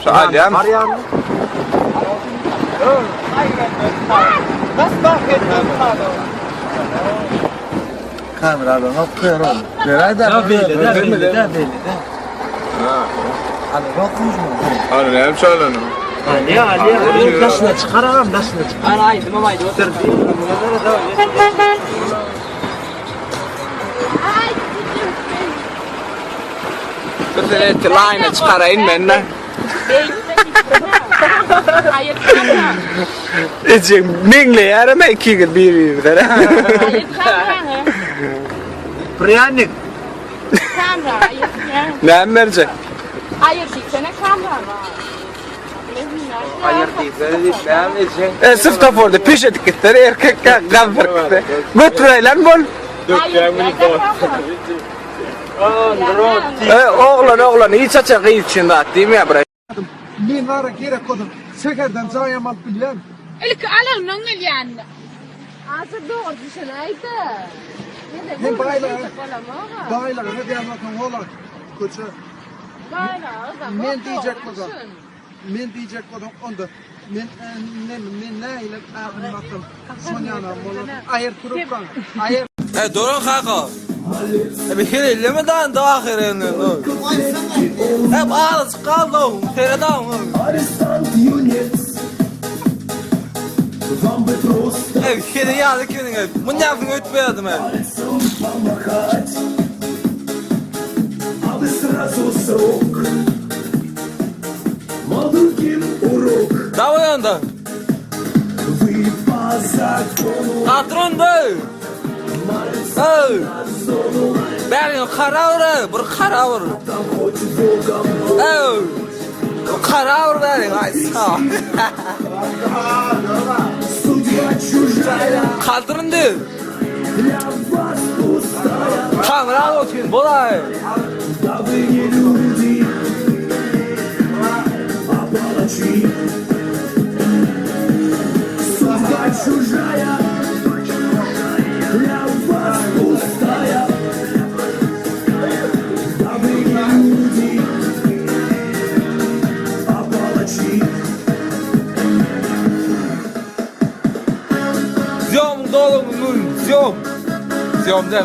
Aliyam. Kameradan okuyorum. Nerede? Hani yokmuş mu? Aliyam çalanı. Ali nasıl çıkaralım nasıl çıkar? Haydi mamaydı otur. Kötüne tilayna çıkarayım benden. Hayır kamera. İçin mingle yarama iki gün bir. Hayır kamera. Priyanik. Kamera. Hayır. Ne verecek? Hayır diksene kamera var. Hayır değil, ne verecek? Sırf taporda piş etiketleri erkekler gavfırkta. Götüreyle bol. Oğlan iyi çaçakı içinde attım ya bre. Min var gerek kodum. Sekerden zayamal bilen. İlk alın nongel yani. Asıl doğru düşüneydi. Hem baylar ne diye anlatın oğlan. Koça. Men diyecek kodum. Men diyecek kodum onda. Men ne ile anlatım. Sonyana molun. Ayır kurup kan. Ayır. Doğru kaka. Bir kere elleme daha ahirinde. Hep ağız kaldı. Tereden. Bir kere yazık kendine. Bunu yapın ötmeyedim hep. Давай anda. Atronda. Benim karavur, bir karavur. Karavur benim ay sağ. Kaldırındı. Kamera oturuyor, bolay. Чужая для вас пустая, дабы не люди, а палачи. Зём долом, зём. Зём да,